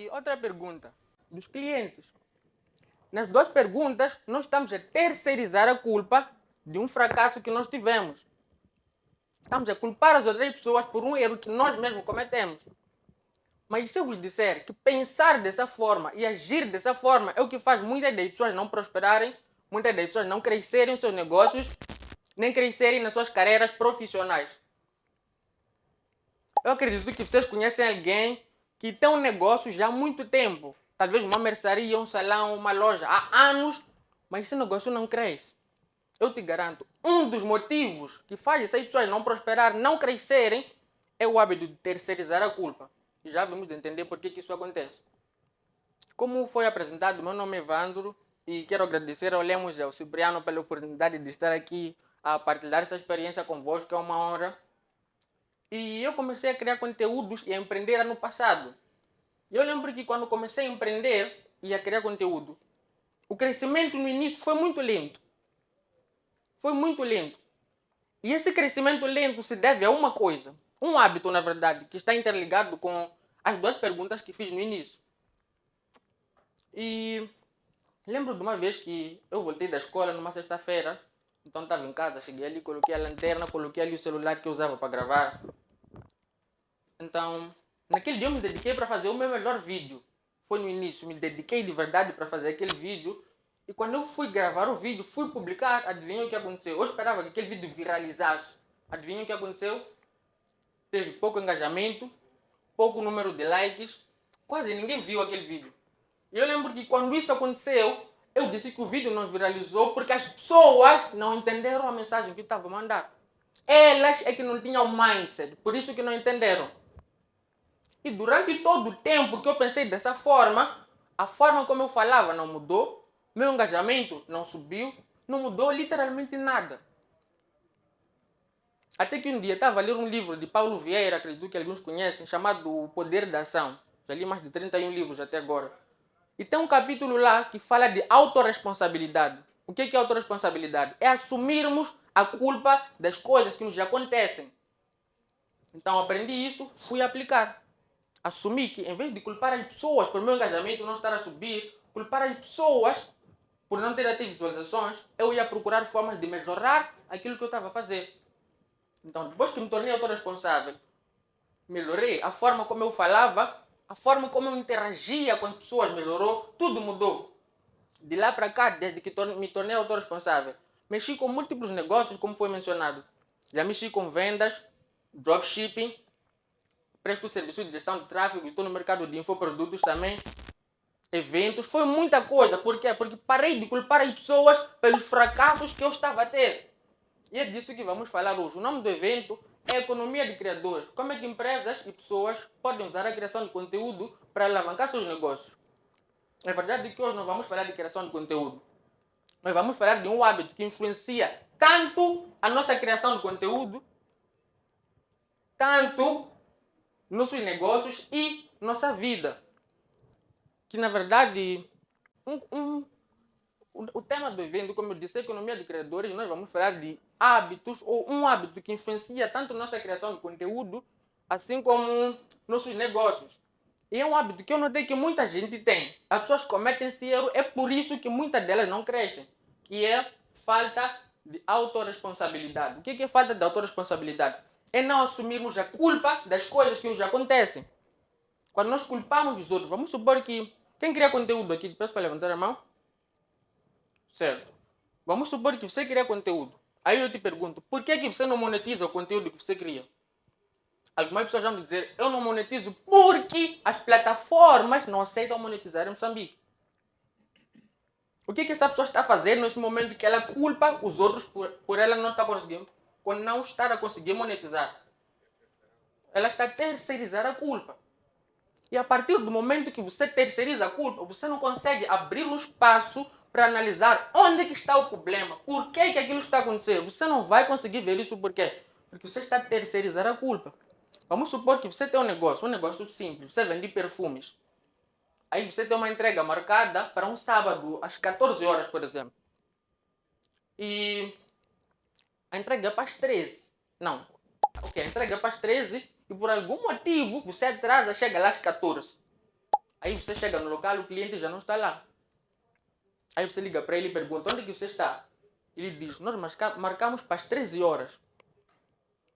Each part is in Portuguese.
E outra pergunta, dos clientes. Nas duas perguntas, nós estamos a terceirizar a culpa de um fracasso que nós tivemos. Estamos a culpar as outras pessoas por um erro que nós mesmos cometemos. Mas se eu vos disser que pensar dessa forma e agir dessa forma é o que faz muitas das pessoas não prosperarem, muitas das pessoas não crescerem nos seus negócios, nem crescerem nas suas carreiras profissionais. Eu acredito que vocês conhecem alguém que tem um negócio já há muito tempo. Talvez uma mercearia, um salão, uma loja, há anos, mas esse negócio não cresce. Eu te garanto, um dos motivos que faz essas pessoas não prosperar, não crescerem, é o hábito de terceirizar a culpa. E já vamos entender por que isso acontece. Como foi apresentado, meu nome é Evandro e quero agradecer ao Lemos e ao Cipriano pela oportunidade de estar aqui a partilhar essa experiência convosco, é uma honra. E eu comecei a criar conteúdos e a empreender ano passado. E eu lembro que quando comecei a empreender e a criar conteúdo, o crescimento no início foi muito lento. Foi muito lento. E esse crescimento lento se deve a uma coisa, um hábito, na verdade, que está interligado com as duas perguntas que fiz no início. E lembro de uma vez que eu voltei da escola numa sexta-feira, então estava em casa, cheguei ali, coloquei a lanterna, coloquei ali o celular que eu usava para gravar. Então, naquele dia eu me dediquei para fazer o meu melhor vídeo. Foi no início, me dediquei de verdade para fazer aquele vídeo. E quando eu fui gravar o vídeo, fui publicar, adivinha o que aconteceu? Eu esperava que aquele vídeo viralizasse. Adivinha o que aconteceu? Teve pouco engajamento, pouco número de likes, quase ninguém viu aquele vídeo. E eu lembro que quando isso aconteceu, eu disse que o vídeo não viralizou porque as pessoas não entenderam a mensagem que eu estava a mandar. Elas é que não tinham mindset, por isso que não entenderam. E durante todo o tempo que eu pensei dessa forma, a forma como eu falava não mudou, meu engajamento não subiu, não mudou literalmente nada. Até que um dia estava a ler um livro de Paulo Vieira, acredito que alguns conhecem, chamado O Poder da Ação. Já li mais de 31 livros até agora. E tem um capítulo lá que fala de autorresponsabilidade. O que é autorresponsabilidade? É assumirmos a culpa das coisas que nos acontecem. Então aprendi isso, fui aplicar. Assumi que em vez de culpar as pessoas por meu engajamento não estar a subir, culpar as pessoas por não ter até visualizações, eu ia procurar formas de melhorar aquilo que eu estava a fazer. Então, depois que me tornei autorresponsável, melhorei a forma como eu falava, a forma como eu interagia com as pessoas melhorou, tudo mudou. De lá para cá, desde que me tornei autorresponsável, mexi com múltiplos negócios, como foi mencionado. Já mexi com vendas, dropshipping, presto serviço de gestão de tráfego, estou no mercado de infoprodutos também, eventos, foi muita coisa. Por quê? Porque parei de culpar as pessoas pelos fracassos que eu estava a ter. E é disso que vamos falar hoje. O nome do evento é Economia de Criadores. Como é que empresas e pessoas podem usar a criação de conteúdo para alavancar seus negócios. É verdade que hoje não vamos falar de criação de conteúdo. Nós vamos falar de um hábito que influencia tanto a nossa criação de conteúdo, tanto nossos negócios e nossa vida. Que na verdade, o tema do evento, como eu disse, é Economia de Criadores, nós vamos falar de hábitos, ou um hábito que influencia tanto nossa criação de conteúdo, assim como nossos negócios. E é um hábito que eu notei que muita gente tem. As pessoas cometem esse erro, é por isso que muitas delas não crescem, que é falta de autorresponsabilidade. O que é falta de autorresponsabilidade? É não assumirmos a culpa das coisas que nos acontecem. Quando nós culpamos os outros, vamos supor que... Quem cria conteúdo aqui? Peço para levantar a mão. Certo. Vamos supor que você cria conteúdo. Aí eu te pergunto, por que você não monetiza o conteúdo que você cria? Algumas pessoas vão me dizer, eu não monetizo porque as plataformas não aceitam monetizar em Moçambique. O que essa pessoa está fazendo nesse momento que ela culpa os outros por ela não estar conseguindo, por não estar a conseguir monetizar? Ela está a terceirizar a culpa. E a partir do momento que você terceiriza a culpa, você não consegue abrir um espaço para analisar onde é que está o problema, por que aquilo está acontecendo. Você não vai conseguir ver isso por quê? Porque você está a terceirizar a culpa. Vamos supor que você tem um negócio simples, você vende perfumes. Aí você tem uma entrega marcada para um sábado, às 14 horas, por exemplo. E a entrega é para as 13. Não. Ok, a entrega é para as 13 e por algum motivo você atrasa, chega lá às 14. Aí você chega no local, o cliente já não está lá. Aí você liga para ele e pergunta, onde é que você está? Ele diz, nós marcamos para as 13 horas.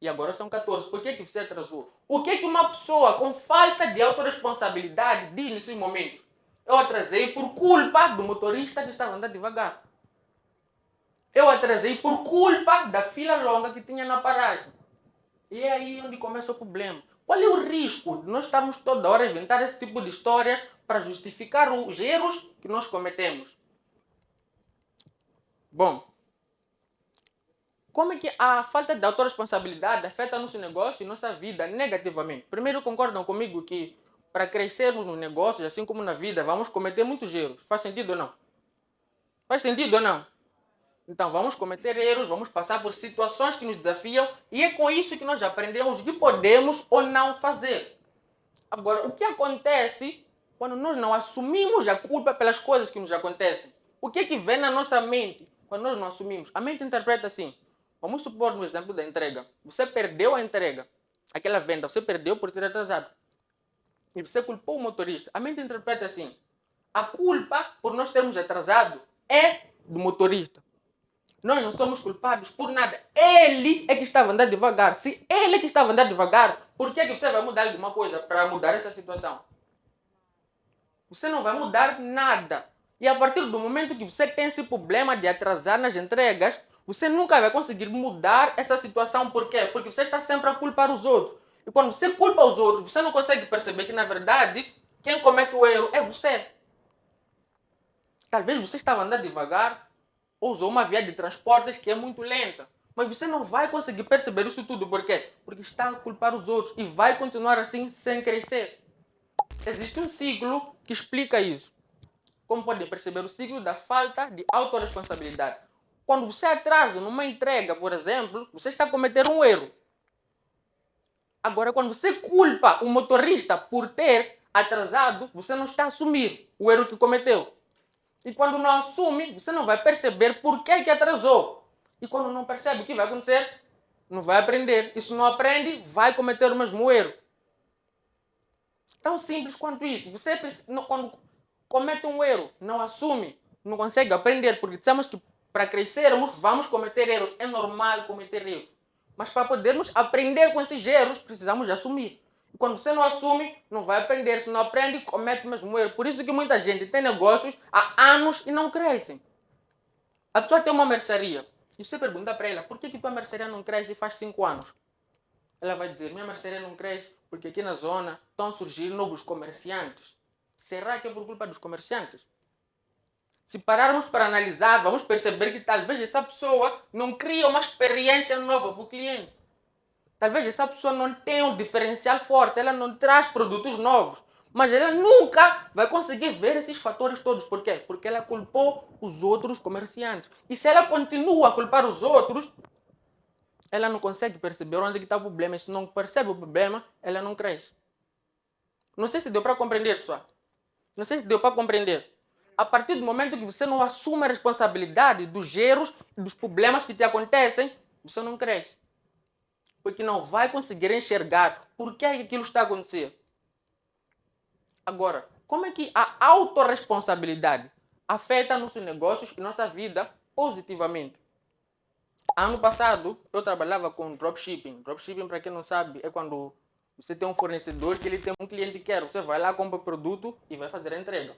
E agora são 14. Por que você atrasou? O que uma pessoa com falta de autorresponsabilidade diz nesses momentos? Eu atrasei por culpa do motorista que estava andando devagar. Eu atrasei por culpa da fila longa que tinha na paragem. E é aí onde começa o problema. Qual é o risco de nós estarmos toda hora a inventar esse tipo de histórias para justificar os erros que nós cometemos? Bom, como é que a falta de autorresponsabilidade afeta nosso negócio e nossa vida negativamente? Primeiro, concordam comigo que para crescermos nos negócios, assim como na vida, vamos cometer muitos erros. Faz sentido ou não? Faz sentido ou não? Então, vamos cometer erros, vamos passar por situações que nos desafiam e é com isso que nós aprendemos o que podemos ou não fazer. Agora, o que acontece quando nós não assumimos a culpa pelas coisas que nos acontecem? O que é que vem na nossa mente quando nós não assumimos? A mente interpreta assim. Vamos supor no exemplo da entrega. Você perdeu a entrega. Aquela venda, você perdeu por ter atrasado. E você culpou o motorista. A mente interpreta assim. A culpa por nós termos atrasado é do motorista. Nós não somos culpados por nada. Ele é que estava andando devagar. Se ele é que estava andando devagar, por que você vai mudar alguma coisa para mudar essa situação? Você não vai mudar nada. E a partir do momento que você tem esse problema de atrasar nas entregas, você nunca vai conseguir mudar essa situação. Por quê? Porque você está sempre a culpar os outros. E quando você culpa os outros, você não consegue perceber que, na verdade, quem comete o erro é você. Talvez você estava andando devagar, ou usou uma via de transportes que é muito lenta. Mas você não vai conseguir perceber isso tudo. Por quê? Porque está a culpar os outros. E vai continuar assim sem crescer. Existe um ciclo que explica isso. Como podem perceber, o ciclo da falta de autorresponsabilidade. Quando você atrasa numa entrega, por exemplo, você está a cometer um erro. Agora, quando você culpa o motorista por ter atrasado, você não está a assumir o erro que cometeu. E quando não assume, você não vai perceber por que atrasou. E quando não percebe, o que vai acontecer? Não vai aprender. E se não aprende, vai cometer o mesmo erro. Tão simples quanto isso. Você, quando comete um erro, não assume, não consegue aprender, porque dissemos que para crescermos, vamos cometer erros. É normal cometer erros. Mas para podermos aprender com esses erros, precisamos assumir. E quando você não assume, não vai aprender. Se não aprende, comete o mesmo erro. Por isso que muita gente tem negócios há anos e não crescem. A pessoa tem uma mercearia. E você pergunta para ela, por que tua mercearia não cresce faz 5 anos? Ela vai dizer, minha mercearia não cresce porque aqui na zona estão a surgir novos comerciantes. Será que é por culpa dos comerciantes? Se pararmos para analisar, vamos perceber que talvez essa pessoa não cria uma experiência nova para o cliente. Talvez essa pessoa não tenha um diferencial forte, ela não traz produtos novos. Mas ela nunca vai conseguir ver esses fatores todos. Por quê? Porque ela culpou os outros comerciantes. E se ela continua a culpar os outros, ela não consegue perceber onde está o problema. E se não percebe o problema, ela não cresce. Não sei se deu para compreender, pessoal. Não sei se deu para compreender. A partir do momento que você não assume a responsabilidade dos erros e dos problemas que te acontecem, você não cresce. Porque não vai conseguir enxergar por que aquilo está acontecendo. Agora, como é que a autorresponsabilidade afeta nossos negócios e nossa vida positivamente? Ano passado, eu trabalhava com dropshipping. Dropshipping, para quem não sabe, é quando você tem um fornecedor que ele tem um cliente que quer. Você vai lá, compra o produto e vai fazer a entrega.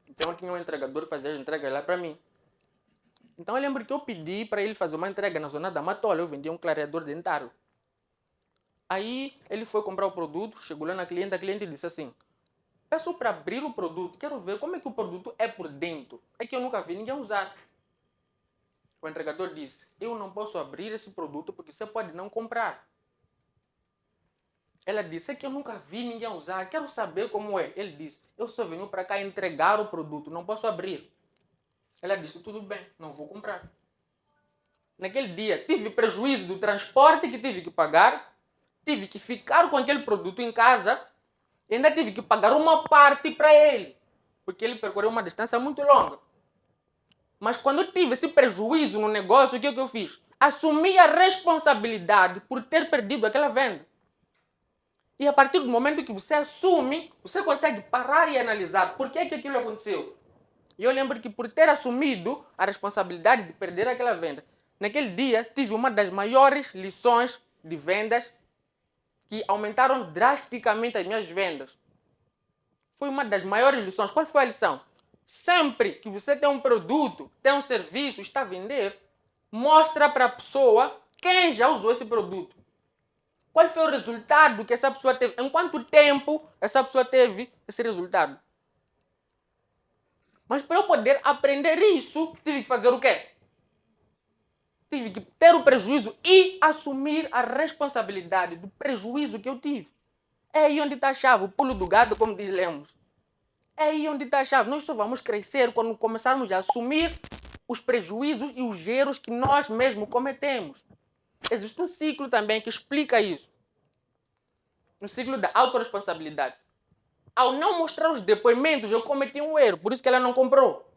Então eu tinha um entregador que fazia a entrega lá para mim. Então eu lembro que eu pedi para ele fazer uma entrega na zona da Matola. Eu vendia um clareador dentário. Aí ele foi comprar o produto, chegou lá na cliente, a cliente disse assim, peço para abrir o produto, quero ver como é que o produto é por dentro. É que eu nunca vi ninguém usar. O entregador disse, eu não posso abrir esse produto porque você pode não comprar. Ela disse, é que eu nunca vi ninguém usar, quero saber como é. Ele disse, eu só venho para cá entregar o produto, não posso abrir. Ela disse, tudo bem, não vou comprar. Naquele dia, tive prejuízo do transporte que tive que pagar, tive que ficar com aquele produto em casa, e ainda tive que pagar uma parte para ele, porque ele percorreu uma distância muito longa. Mas quando eu tive esse prejuízo no negócio, o que eu fiz? Assumi a responsabilidade por ter perdido aquela venda. E a partir do momento que você assume, você consegue parar e analisar por que aquilo aconteceu. E eu lembro que por ter assumido a responsabilidade de perder aquela venda, naquele dia tive uma das maiores lições de vendas que aumentaram drasticamente as minhas vendas. Foi uma das maiores lições. Qual foi a lição? Sempre que você tem um produto, tem um serviço, está a vender, mostra para a pessoa quem já usou esse produto. Qual foi o resultado que essa pessoa teve? Em quanto tempo essa pessoa teve esse resultado? Mas para eu poder aprender isso, tive que fazer o quê? Tive que ter o prejuízo e assumir a responsabilidade do prejuízo que eu tive. É aí onde está a chave, o pulo do gato, como diz Lemos. É aí onde está a chave. Nós só vamos crescer quando começarmos a assumir os prejuízos e os erros que nós mesmos cometemos. Existe um ciclo também que explica isso. Um ciclo da autorresponsabilidade. Ao não mostrar os depoimentos, eu cometi um erro. Por isso que ela não comprou.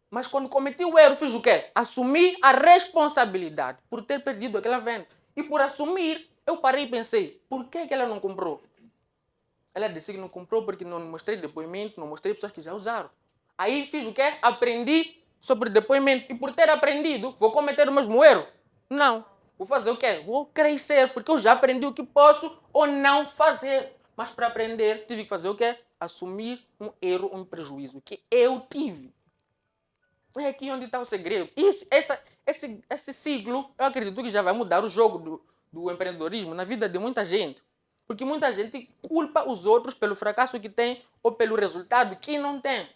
Mas quando cometi o erro, fiz o quê? Assumi a responsabilidade por ter perdido aquela venda. E por assumir, eu parei e pensei, por que ela não comprou? Ela disse que não comprou porque não mostrei depoimento, não mostrei pessoas que já usaram. Aí fiz o quê? Aprendi sobre depoimento. E por ter aprendido, vou cometer o mesmo erro? Não. Vou fazer o quê? Vou crescer, porque eu já aprendi o que posso ou não fazer. Mas para aprender, tive que fazer o quê? Assumir um erro, um prejuízo que eu tive. É aqui onde está o segredo. Esse ciclo, eu acredito que já vai mudar o jogo do empreendedorismo na vida de muita gente. Porque muita gente culpa os outros pelo fracasso que tem ou pelo resultado que não tem.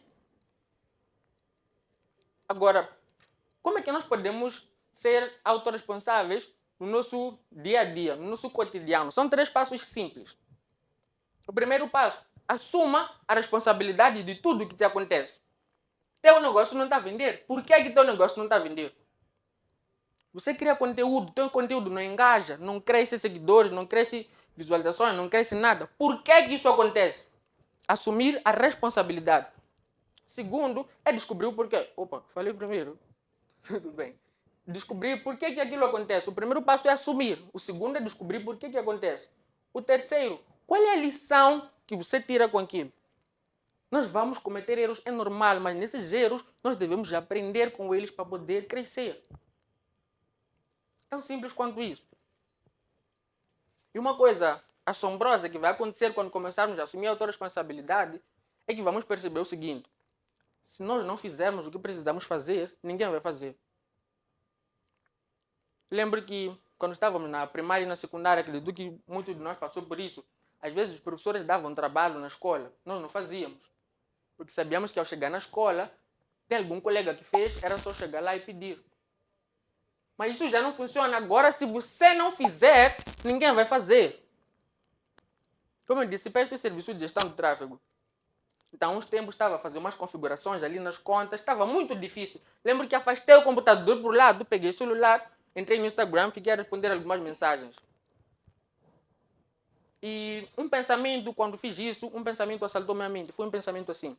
Agora, como é que nós podemos ser autorresponsáveis no nosso dia a dia, no nosso cotidiano? São 3 passos simples. O primeiro passo, assuma a responsabilidade de tudo que te acontece. Teu negócio não está a vender. Por que teu negócio não está a vender? Você cria conteúdo, teu conteúdo não engaja, não cresce seguidores, não cresce visualizações, não cresce nada. Por que isso acontece? Assumir a responsabilidade. Segundo, é descobrir o porquê. Opa, falei primeiro. Tudo bem. Descobrir por que aquilo acontece. O primeiro passo é assumir. O segundo é descobrir por que acontece. O terceiro, qual é a lição que você tira com aquilo? Nós vamos cometer erros, é normal, mas nesses erros nós devemos aprender com eles para poder crescer. Tão simples quanto isso. E uma coisa assombrosa que vai acontecer quando começarmos a assumir a autorresponsabilidade é que vamos perceber o seguinte: se nós não fizermos o que precisamos fazer, ninguém vai fazer. Lembro que quando estávamos na primária e na secundária, acredito que muitos de nós passou por isso. Às vezes os professores davam trabalho na escola, nós não fazíamos. Porque sabíamos que ao chegar na escola, tem algum colega que fez, era só chegar lá e pedir. Mas isso já não funciona. Agora, se você não fizer, ninguém vai fazer. Como eu disse, para este serviço de gestão de tráfego. Então, uns tempos estava a fazer umas configurações ali nas contas, estava muito difícil. Lembro que afastei o computador para o lado, peguei o celular, entrei no Instagram, fiquei a responder algumas mensagens. E um pensamento, quando fiz isso, um pensamento assaltou minha mente. Foi um pensamento assim: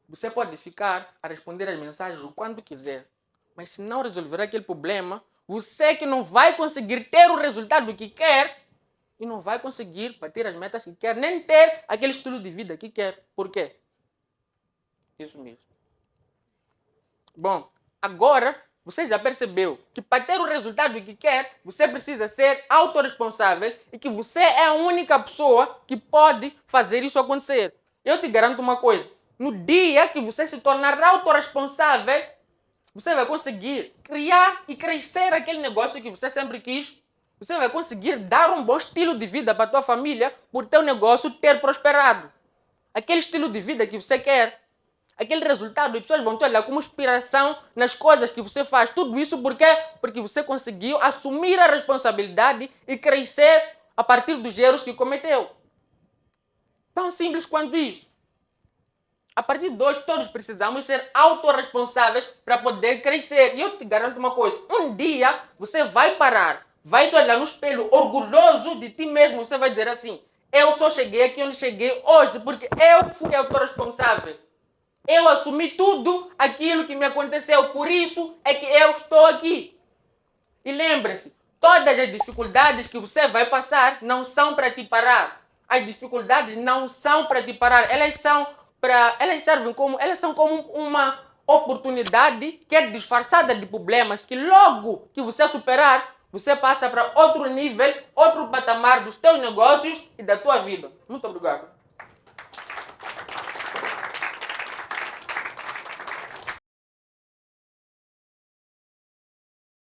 você pode ficar a responder as mensagens o quando quiser, mas se não resolver aquele problema, você que não vai conseguir ter o resultado que quer e não vai conseguir bater as metas que quer, nem ter aquele estilo de vida que quer. Por quê? Isso mesmo. Bom, agora você já percebeu que para ter o resultado que quer, você precisa ser autorresponsável e que você é a única pessoa que pode fazer isso acontecer. Eu te garanto uma coisa: no dia que você se tornar autorresponsável, você vai conseguir criar e crescer aquele negócio que você sempre quis. Você vai conseguir dar um bom estilo de vida para a tua família por teu negócio ter prosperado. Aquele estilo de vida que você quer. Aquele resultado, as pessoas vão te olhar como inspiração nas coisas que você faz. Tudo isso por quê? Porque você conseguiu assumir a responsabilidade e crescer a partir dos erros que cometeu. Tão simples quanto isso. A partir de hoje, todos precisamos ser autorresponsáveis para poder crescer. E eu te garanto uma coisa: um dia você vai parar, vai se olhar no espelho orgulhoso de ti mesmo. Você vai dizer assim: eu só cheguei aqui onde cheguei hoje porque eu fui autorresponsável. Eu assumi tudo aquilo que me aconteceu, por isso é que eu estou aqui. E lembre-se, Todas as dificuldades que você vai passar não são para te parar. As dificuldades não são para te parar. Elas são como uma oportunidade que é disfarçada de problemas que logo que você superar, você passa para outro nível, outro patamar dos teus negócios e da tua vida. Muito obrigado.